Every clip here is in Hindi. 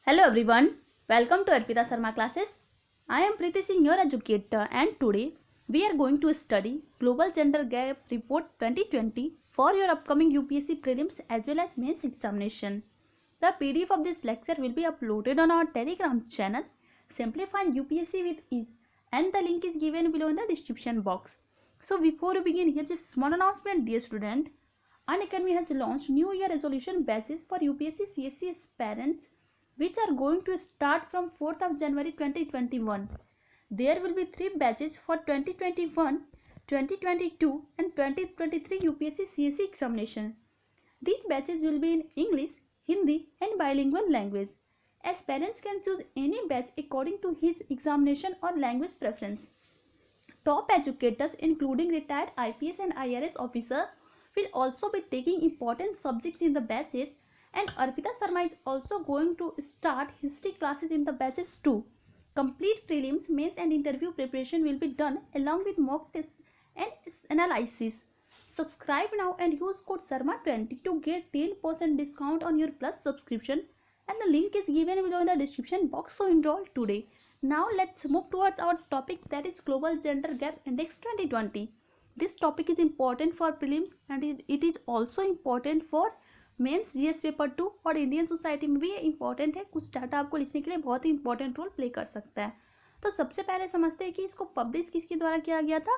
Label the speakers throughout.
Speaker 1: Hello everyone, welcome to Arpita Sharma classes. I am Preeti Singh, your educator, and today we are going to study Global Gender Gap Report 2020 for your upcoming UPSC prelims as well as mains examination. The PDF of this lecture will be uploaded on our Telegram channel. Simplifying UPSC with ease, and the link is given below in the description box. So before we begin, here's a small announcement, dear student. Unacademy has launched New Year resolution batches for UPSC CSE aspirants, which are going to start from 4th of January 2021. There will be 3 batches for 2021, 2022 and 2023 UPSC CSE examination. These batches will be in English, Hindi and bilingual language. Aspirants can choose any batch according to his examination or language preference. Top educators including retired IPS and IRS officers will also be taking important subjects in the batches, and Arpita Sharma is also going to start history classes in the batches too. Complete prelims, mains and interview preparation will be done along with mock tests and analysis. Subscribe now and use code SHARMA20 to get 10% discount on your Plus subscription, and the link is given below in the description box, so enroll today. Now let's move towards our topic, that is Global Gender Gap Index 2020. This topic is important for prelims and it is also important for mains GS paper 2 और इंडियन सोसाइटी में भी ये इंपॉर्टेंट है। कुछ डाटा आपको लिखने के लिए बहुत ही इंपॉर्टेंट रोल प्ले कर सकता है। तो सबसे पहले समझते हैं कि इसको पब्लिश किसके द्वारा किया गया था।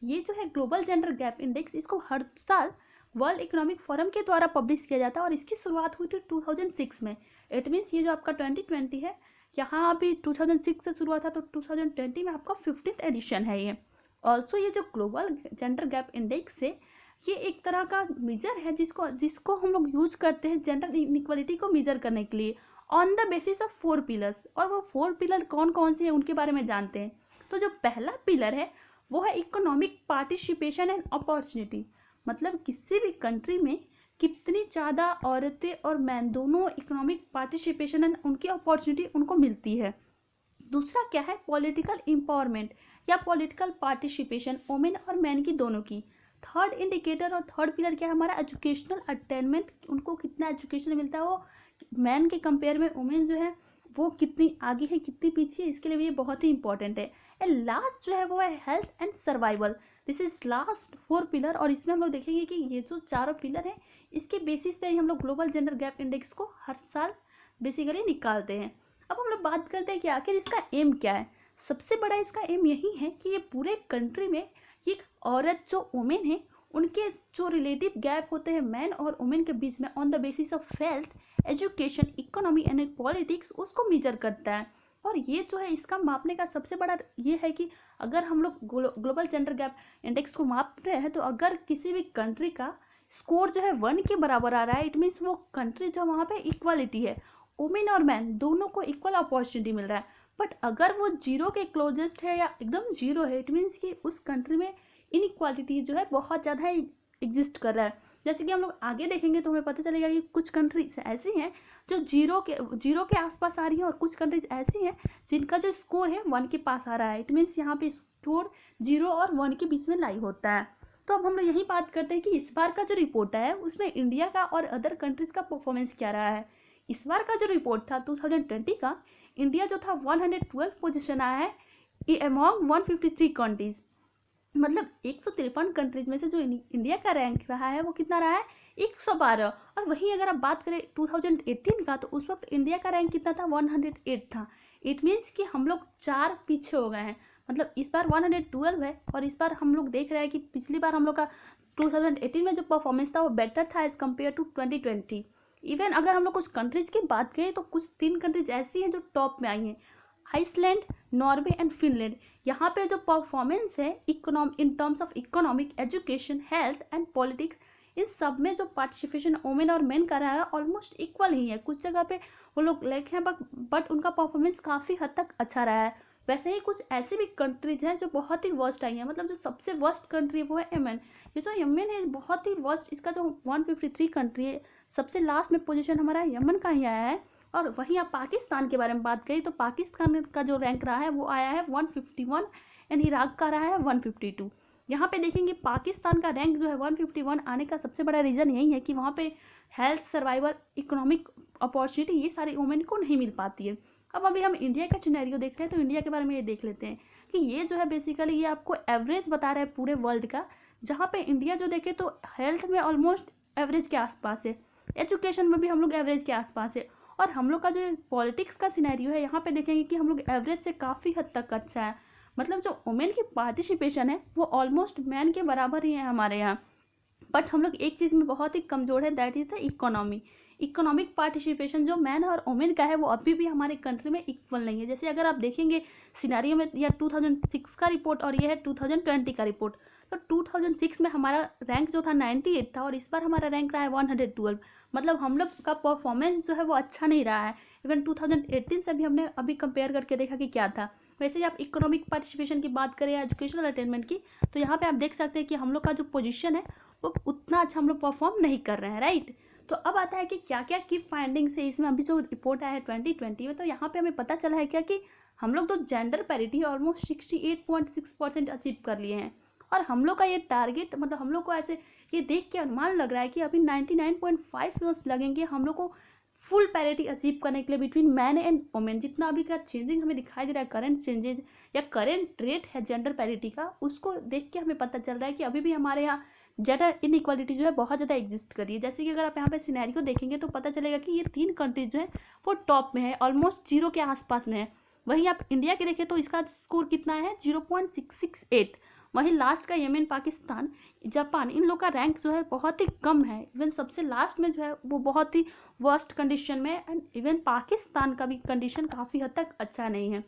Speaker 1: ये जो है ग्लोबल जेंडर गैप इंडेक्स, इसको हर साल वर्ल्ड इकोनॉमिक फोरम के द्वारा पब्लिश किया जाता है और इसकी शुरुआत हुई थी 2006 में। इट मीन्स ये जो आपका 2020 है, यहाँ अभी 2006 से शुरू हुआ था तो 2020 में आपका 15th एडिशन है ये। ऑल्सो ये जो ग्लोबल जेंडर गैप इंडेक्स है, ये एक तरह का मेजर है जिसको हम लोग यूज करते हैं जेंडर इनइक्वालिटी को मेजर करने के लिए on the basis of 4 pillars. और वो 4 पिलर कौन कौन से हैं उनके बारे में जानते हैं। तो जो पहला पिलर है वो है इकोनॉमिक पार्टिसिपेशन एंड अपॉर्चुनिटी, मतलब किसी भी कंट्री में कितनी ज़्यादा औरतें और मैन दोनों इकोनॉमिक पार्टिसिपेशन एंड उनकी अपॉर्चुनिटी उनको मिलती है। दूसरा क्या है, पॉलिटिकल एम्पावरमेंट या पॉलिटिकल पार्टिसिपेशन वुमेन और मैन की दोनों की। थर्ड इंडिकेटर और थर्ड पिलर क्या है हमारा, एजुकेशनल अटेनमेंट, उनको कितना एजुकेशन मिलता है, वो मैन के कंपेयर में वुमेन जो है वो कितनी आगे है कितनी पीछे है, इसके लिए भी ये बहुत ही इंपॉर्टेंट है। एंड लास्ट जो है वो है health and survival. This is last 4 pillar और इसमें हम लोग देखेंगे कि ये जो चारों पिलर हैं इसके बेसिस पे हम लोग ग्लोबल जेंडर गैप इंडेक्स को हर साल बेसिकली निकालते हैं। अब हम लोग बात करते हैं कि आखिर इसका एम क्या है। सबसे बड़ा इसका एम यही है कि ये पूरे कंट्री में एक औरत जो वुमेन है उनके जो रिलेटिव गैप होते हैं मैन और वुमेन के बीच में on the basis of health, education, economy and politics, उसको मेजर करता है। और ये जो है इसका मापने का सबसे बड़ा ये है कि अगर हम लोग ग्लोबल जेंडर गैप इंडेक्स को माप रहे हैं तो अगर किसी भी कंट्री का स्कोर जो है 1 के बराबर आ रहा है, इट मीन्स वो कंट्री जो वहाँ पे इक्वालिटी है, वुमेन और मैन दोनों को इक्वल अपॉर्चुनिटी मिल रहा है। बट अगर वो 0 के क्लोजेस्ट है या एकदम 0 है, इट मीन्स कि उस कंट्री में इनइक्वालिटी जो है बहुत ज़्यादा एग्जिस्ट कर रहा है। जैसे कि हम लोग आगे देखेंगे तो हमें पता चलेगा कि कुछ कंट्रीज ऐसी हैं जो जीरो के आसपास आ रही हैं और कुछ कंट्रीज ऐसी हैं जिनका जो स्कोर है 1 के पास आ रहा है। इट मीन्स यहाँ पे स्कोर 0 और 1 के बीच में लाई होता है। तो अब हम लोग यही बात करते हैं कि इस बार का जो रिपोर्ट है उसमें इंडिया का और अदर कंट्रीज का परफॉर्मेंस क्या रहा है। इस बार का जो रिपोर्ट था 2020 का, इंडिया जो था 112 पोजीशन आया है अमॉन्ग 153 कंट्रीज, मतलब 153 कंट्रीज में से जो इंडिया का रैंक रहा है वो कितना रहा है, 112। और वहीं अगर आप बात करें 2018 का तो उस वक्त इंडिया का रैंक कितना था, 108 था। इट मीन्स कि हम लोग 4 पीछे हो गए हैं। मतलब इस बार 112 है और इस बार हम लोग देख रहे हैं कि पिछली बार हम लोग का 2018 में जो परफॉर्मेंस था वो बेटर था एज कम्पेयर टू 2020। इवन अगर हम लोग कुछ कंट्रीज़ की बात करें तो कुछ 3 कंट्रीज ऐसी हैं जो टॉप में आई हैं, आइसलैंड, नॉर्वे एंड फिनलैंड। यहाँ पे जो परफॉर्मेंस है in terms of economic, education, health and politics, इन सब में जो पार्टिसिपेशन वुमेन और मेन का रहा है ऑलमोस्ट इक्वल ही है। कुछ जगह पे वो लोग लेके हैं बट उनका परफॉर्मेंस काफ़ी हद तक अच्छा रहा है। वैसे ही कुछ ऐसी भी कंट्रीज हैं जो बहुत ही वर्स्ट आई हैं, मतलब जो सबसे वर्स्ट कंट्री वो है यमन। ये जो यमन है बहुत ही वर्स्ट, इसका जो 153 कंट्री है सबसे लास्ट में पोजीशन हमारा यमन का ही आया है। और वहीं आप पाकिस्तान के बारे में बात करें तो पाकिस्तान का जो रैंक रहा है वो आया है 151 एंड इराक का रहा है 152। यहाँ पे देखेंगे पाकिस्तान का रैंक जो है 151 आने का सबसे बड़ा रीज़न यही है कि वहाँ पे हेल्थ, सर्वाइवल, इकोनॉमिक अपॉर्चुनिटी ये सारी वुमेन को नहीं मिल पाती है। अब अभी हम इंडिया का सिनेरियो देखते हैं, तो इंडिया के बारे में ये देख लेते हैं कि ये जो है बेसिकली ये आपको एवरेज बता रहा है पूरे वर्ल्ड का, जहाँ पे इंडिया जो देखे तो हेल्थ में ऑलमोस्ट एवरेज के आसपास है, एजुकेशन में भी हम लोग एवरेज के आसपास है, और हम लोग का जो पॉलिटिक्स का सिनेरियो है यहाँ पे देखेंगे कि हम लोग एवरेज से काफ़ी हद तक अच्छा है। मतलब जो वुमेन की पार्टिसिपेशन है वो ऑलमोस्ट मैन के बराबर ही है हमारे यहाँ। बट हम लोग एक चीज़ में बहुत ही कमज़ोर है, that is the economy. Economic participation जो मैन और वुमेन का है वो अभी भी हमारे कंट्री में इक्वल नहीं है। जैसे अगर आप देखेंगे सिनारियो में, यह 2006 का रिपोर्ट और ये है 2020 का रिपोर्ट, तो 2006 में हमारा रैंक जो था 98 था और इस बार हमारा रैंक रहा है 112। मतलब हम लोग का परफॉर्मेंस जो है वो अच्छा नहीं रहा है। इवन 2018 से भी हमने अभी कंपेयर करके देखा कि क्या था। वैसे ही आप इकोनॉमिक पार्टिसिपेशन की बात करें या एजुकेशनल अटेनमेंट की, तो यहाँ पे आप देख सकते हैं कि हम लोग का जो पोजीशन है वो उतना अच्छा हम लोग परफॉर्म नहीं कर रहे हैं, राइट। तो अब आता है कि क्या क्या की फाइंडिंग्स है इसमें। अभी जो रिपोर्ट आया है 2020 में, तो यहाँ पे हमें पता चला है क्या कि हम लोग तो जेंडर पैरिटी ऑलमोस्ट 68.6% अचीव कर लिए हैं। और हम लोग का ये टारगेट, मतलब हम लोग को ऐसे ये देख के अनुमान लग रहा है कि अभी 99.5 ईयर्स लगेंगे हम लोग को फुल पैरिटी अचीव करने के लिए बिटवीन मैन एंड वुमेन। जितना अभी का चेंजिंग हमें दिखाई दे रहा है, करंट चेंजेज या करंट रेट है जेंडर पैरिटी का, उसको देख के हमें पता चल रहा है कि अभी भी हमारे यहाँ जेंडर इनइक्वालिटी जो है बहुत ज़्यादा एग्जिस्ट कर रही है। जैसे कि अगर आप यहाँ पे सिनेरियो देखेंगे तो पता चलेगा कि ये 3 कंट्रीज जो है वो टॉप में है, ऑलमोस्ट 0 के आसपास में है। वहीं आप इंडिया के देखें तो इसका स्कोर कितना है, 0.668। वहीं लास्ट का यमन, पाकिस्तान, जापान, इन लोग का रैंक जो है बहुत ही कम है। इवन सबसे लास्ट में जो है वो बहुत ही वर्स्ट कंडीशन में, एंड इवन पाकिस्तान का भी कंडीशन काफ़ी हद तक अच्छा नहीं है।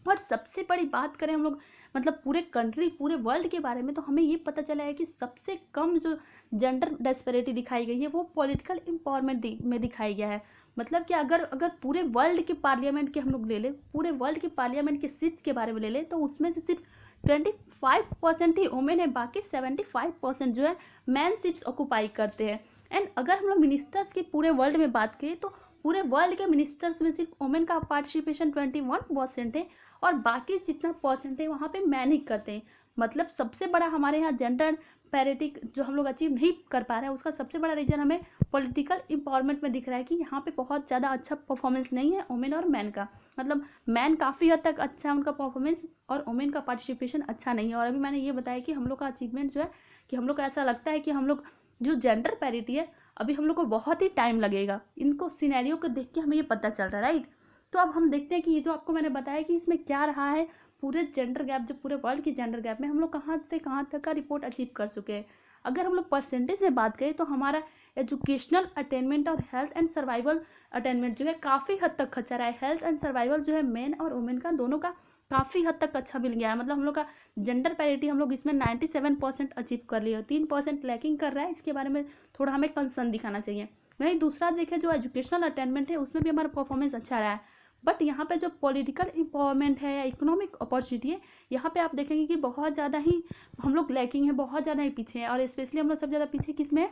Speaker 1: और सबसे बड़ी बात करें हम लोग मतलब पूरे कंट्री, पूरे वर्ल्ड के बारे में, तो हमें ये पता चला है कि सबसे कम जो जेंडर डिस्पैरिटी दिखाई गई है वो पॉलिटिकल एम्पावरमेंट में दिखाई गया है। मतलब कि अगर पूरे वर्ल्ड के पार्लियामेंट के हम लोग ले लें, पूरे वर्ल्ड के पार्लियामेंट के सीट्स के बारे में ले लें, तो उसमें से सिर्फ 25% ही वुमेन है, बाकी 75% जो है मैन सीट्स ऑक्यूपाई करते हैं। एंड अगर हम लोग मिनिस्टर्स की पूरे वर्ल्ड में बात करें तो पूरे वर्ल्ड के मिनिस्टर्स में सिर्फ वुमेन का पार्टिसिपेशन 21% है और बाकी जितना परसेंट है वहाँ पे मैन ही करते हैं। मतलब सबसे बड़ा हमारे यहाँ जेंडर पैरिटी जो हम लोग अचीव नहीं कर पा रहे हैं, उसका सबसे बड़ा रीज़न हमें पॉलिटिकल एम्पावरमेंट में दिख रहा है कि यहाँ पे बहुत ज़्यादा अच्छा परफॉर्मेंस नहीं है वुमेन और मैन का। मतलब मैन काफ़ी हद तक अच्छा है उनका परफॉर्मेंस और वुमेन का पार्टिसिपेशन अच्छा नहीं है। और अभी मैंने ये बताया कि हम लोग का अचीवमेंट जो है कि हम लोग को ऐसा लगता है कि हम लोग जो जेंडर पैरिटी है अभी हम लोग को बहुत ही टाइम लगेगा। इनको सिनेरियो को देख के हमें ये पता चल रहा है, राइट। तो अब हम देखते हैं कि ये जो आपको मैंने बताया कि इसमें क्या रहा है, पूरे जेंडर गैप, जो पूरे वर्ल्ड की जेंडर गैप में हम लोग कहाँ से कहाँ तक का रिपोर्ट अचीव कर चुके हैं। अगर हम लोग परसेंटेज में बात करें तो हमारा एजुकेशनल अटेनमेंट और हेल्थ एंड सर्वाइवल अटेनमेंट जो है काफ़ी हद तक अच्छा रहा है। हेल्थ एंड सर्वाइवल जो है मेन और वुमेन का दोनों का काफ़ी हद तक अच्छा मिल गया है। मतलब हम लोग का जेंडर पैरिटी हम लोग इसमें 97% अचीव कर लिया, 3% लैकिंग कर रहा है। इसके बारे में थोड़ा हमें कंसर्न दिखाना चाहिए। वहीं दूसरा देखें जो एजुकेशनल अटेनमेंट है उसमें भी हमारा परफॉर्मेंस अच्छा रहा है। बट यहाँ पे जो पॉलिटिकल एम्पावरमेंट है या इकोनॉमिक अपॉर्चुनिटी है, यहाँ पे आप देखेंगे कि बहुत ज़्यादा ही हम लोग लैकिंग है, बहुत ज़्यादा ही पीछे हैं। और स्पेशली हम लोग सबसे ज़्यादा पीछे किस में है,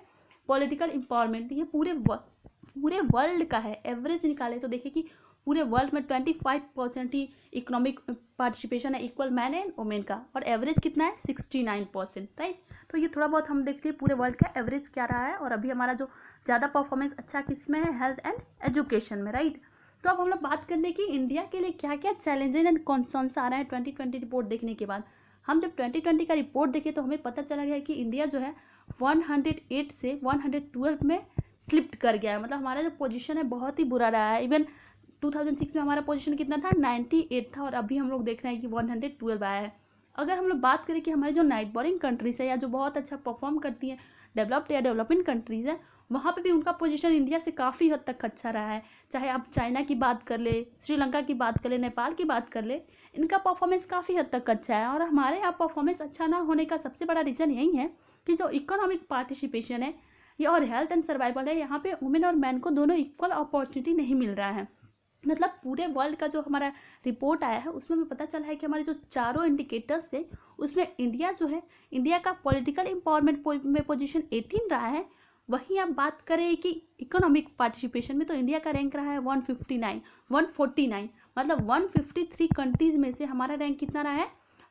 Speaker 1: पॉलिटिकल एम्पावरमेंट। ये पूरे वर्ल्ड का है। एवरेज निकाले तो देखिए कि पूरे वर्ल्ड में 25% ही इकोनॉमिक पार्टिसिपेशन है इक्वल मैन एंड वुमेन का, और एवरेज कितना है 69%, राइट। तो ये थोड़ा बहुत हम देखते हैं पूरे वर्ल्ड का एवरेज क्या रहा है और अभी हमारा जो ज़्यादा परफॉर्मेंस अच्छा किस में है, हेल्थ एंड एजुकेशन में, राइट। तो अब हम लोग बात करते हैं कि इंडिया के लिए क्या क्या चैलेंजेस एंड कॉन्सर्न्स आ रहे हैं 2020 रिपोर्ट देखने के बाद। हम जब 2020 का रिपोर्ट देखे तो हमें पता चला गया कि इंडिया जो है 108 से 112 में स्लिप्ट कर गया है। मतलब हमारा जो पोजीशन है बहुत ही बुरा रहा है। इवन 2006 में हमारा पोजीशन कितना था, 98 था, और अभी हम लोग देख रहे हैं कि 112 आया है। अगर हम लोग बात करें कि हमारे जो नाइबरिंग कंट्रीज़ है या जो बहुत अच्छा परफॉर्म करती हैं, डेवलप्ड या डेवलपिंग कंट्रीज़ है, वहाँ पे भी उनका पोजीशन इंडिया से काफ़ी हद तक अच्छा रहा है। चाहे आप चाइना की बात कर ले, श्रीलंका की बात कर ले, नेपाल की बात कर ले, इनका परफॉर्मेंस काफ़ी हद तक अच्छा है। और हमारे यहाँ परफॉर्मेंस अच्छा ना होने का सबसे बड़ा रीज़न यही है कि जो इकोनॉमिक पार्टिसिपेशन है ये और हेल्थ एंड सर्वाइवल है, यहाँ पे वुमेन और मैन को दोनों इक्वल अपॉर्चुनिटी नहीं मिल रहा है। मतलब पूरे वर्ल्ड का जो हमारा रिपोर्ट आया है उसमें हमें पता चला है कि हमारे जो चारों इंडिकेटर्स है उसमें इंडिया जो है, इंडिया का पॉलिटिकल एम्पावरमेंट में पोजीशन 18 रहा है। वहीं आप बात करें कि इकोनॉमिक पार्टिसिपेशन में तो इंडिया का रैंक रहा है 149, मतलब 153 कंट्रीज़ में से हमारा रैंक कितना रहा है,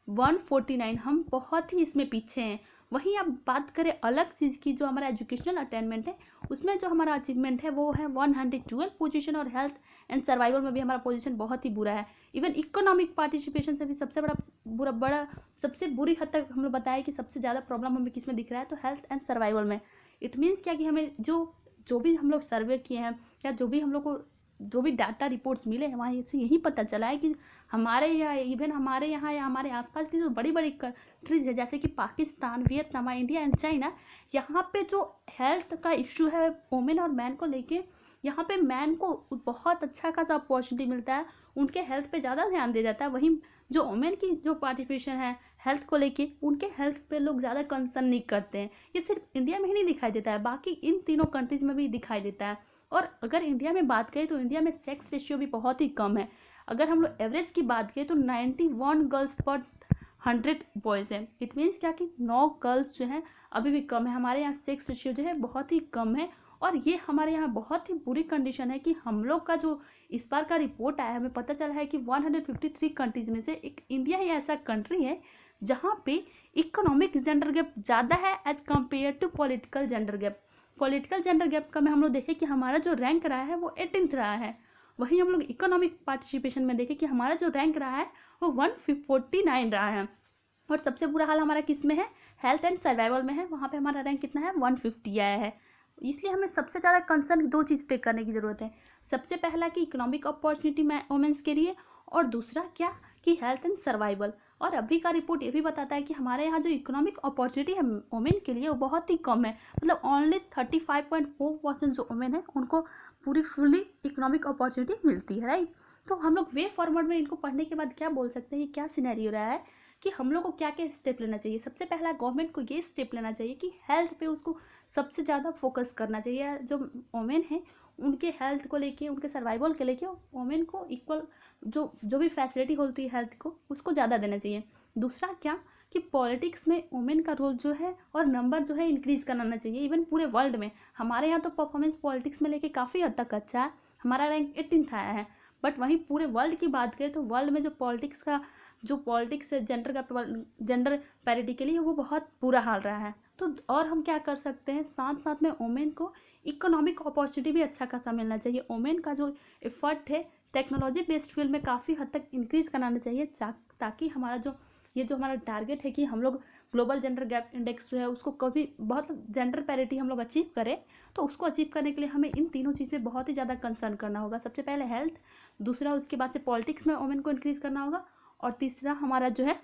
Speaker 1: 149, हम बहुत ही इसमें पीछे हैं। वहीं आप बात करें अलग चीज़ की, जो हमारा एजुकेशनल अटेनमेंट है, उसमें जो हमारा अचीवमेंट है वो है 112 पोजीशन, और हेल्थ एंड सर्वाइवल में भी हमारा पोजीशन बहुत ही बुरा है। इवन इकोनॉमिक पार्टिसिपेशन से भी सबसे बड़ा सबसे बुरी हद तक हम लोग बताया कि सबसे ज़्यादा प्रॉब्लम हमें किस में दिख रहा है, तो हेल्थ एंड सर्वाइवल में। इट मीन्स क्या कि हमें जो भी हम लोग सर्वे किए हैं, या जो भी हम लोग को जो भी डाटा रिपोर्ट्स मिले हैं, वहाँ से यही पता चला है कि हमारे यहाँ, इवन हमारे यहाँ या हमारे आसपास की जो बड़ी बड़ी कंट्रीज़ है, जैसे कि Pakistan, Vietnam, India and China, यहाँ पे जो हेल्थ का इशू है वुमेन और मैन को लेके, यहाँ पे मैन को बहुत अच्छा खासा अपॉर्चुनिटी मिलता है, उनके हेल्थ पे ज़्यादा ध्यान दिया जाता है। वहीं जो वुमेन की जो पार्टिसिपेशन है हेल्थ को लेके, उनके हेल्थ पे लोग ज़्यादा कंसर्न नहीं करते हैं। ये सिर्फ इंडिया में ही नहीं दिखाई देता है, बाकी इन तीनों कंट्रीज़ में भी दिखाई देता है। और अगर इंडिया में बात करें तो इंडिया में सेक्स रेशियो भी बहुत ही कम है। अगर हम लोग एवरेज की बात करें तो 91 गर्ल्स पर 100 बॉयज़ है। इट मीन्स क्या कि 9 गर्ल्स जो हैं अभी भी कम है। हमारे यहाँ सेक्स रेशियो जो है बहुत ही कम है, और ये हमारे यहाँ बहुत ही बुरी कंडीशन है कि हम लोग का जो इस बार का रिपोर्ट आया है, हमें पता चला है कि 153 कंट्रीज़ में से एक इंडिया ही ऐसा कंट्री है जहाँ पे इकोनॉमिक जेंडर गैप ज़्यादा है as compare to political gender gap. Political gender gap का में हम लोग देखें कि हमारा जो रैंक रहा है वो 18th रहा है। वहीं हम लोग इकोनॉमिक पार्टिसिपेशन में देखें कि हमारा जो रैंक रहा है वो 149 रहा है। और सबसे बुरा हाल हमारा किस में है, हेल्थ एंड सर्वाइवल में है। वहाँ पे हमारा रैंक कितना है, 150 आया है। इसलिए हमें सबसे ज़्यादा कंसर्न 2 चीज़ पे करने की ज़रूरत है। सबसे पहला कि इकोनॉमिक अपॉर्चुनिटी वुमेन्स के लिए, और दूसरा क्या कि हेल्थ एंड सर्वाइवल। और अभी का रिपोर्ट ये भी बताता है कि हमारे यहाँ जो इकोनॉमिक अपॉर्चुनिटी है वुमेन के लिए वो बहुत ही कम है। मतलब ओनली 35.4% जो वुमेन है उनको पूरी फुली इकोनॉमिक अपॉर्चुनिटी मिलती है, राइट। तो हम लोग वे फॉरवर्ड में इनको पढ़ने के बाद क्या बोल सकते हैं, क्या सिनेरियो रहा है कि हम लोग को क्या क्या स्टेप लेना चाहिए। सबसे पहला गवर्नमेंट को ये स्टेप लेना चाहिए कि हेल्थ पे उसको सबसे ज़्यादा फोकस करना चाहिए। जो वुमेन है उनके हेल्थ को लेके, उनके सर्वाइवल के लेके वुमेन को इक्वल जो भी फैसिलिटी होती है हेल्थ को, उसको ज़्यादा देना चाहिए। दूसरा क्या कि पॉलिटिक्स में वुमेन का रोल जो है और नंबर जो है इंक्रीज़ कराना चाहिए। इवन पूरे वर्ल्ड में हमारे यहाँ तो परफॉर्मेंस पॉलिटिक्स में लेके काफ़ी हद तक अच्छा है, हमारा रैंक 18th आया है। बट वहीं पूरे वर्ल्ड की बात करें तो वर्ल्ड में जो पॉलिटिक्स है जेंडर पैरिटी के लिए, वो बहुत बुरा हाल रहा है। तो और हम क्या कर सकते हैं, साथ साथ में वुमेन को इकोनॉमिक अपॉर्चुनिटी भी अच्छा खासा मिलना चाहिए। वुमेन का जो एफर्ट है टेक्नोलॉजी बेस्ड फील्ड में काफ़ी हद तक इंक्रीज़ कराना चाहिए, ताकि हमारा जो हमारा टारगेट है कि हम लोग ग्लोबल जेंडर गैप इंडेक्स जो है उसको कभी बहुत जेंडर पैरिटी हम लोग अचीव करें। तो उसको अचीव करने के लिए हमें इन तीनों चीज़ पे बहुत ही ज़्यादा कंसर्न करना होगा। सबसे पहले हेल्थ, दूसरा उसके बाद से पॉलिटिक्स में वुमेन को इंक्रीज़ करना होगा, और तीसरा हमारा जो है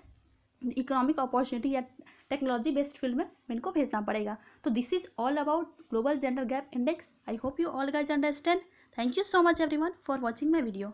Speaker 1: इकोनॉमिक अपॉर्चुनिटी या टेक्नोलॉजी बेस्ड फील्ड में इनको भेजना पड़ेगा। तो this is all about global gender gap index. I hope you all guys understand. Thank you so much everyone for watching my video.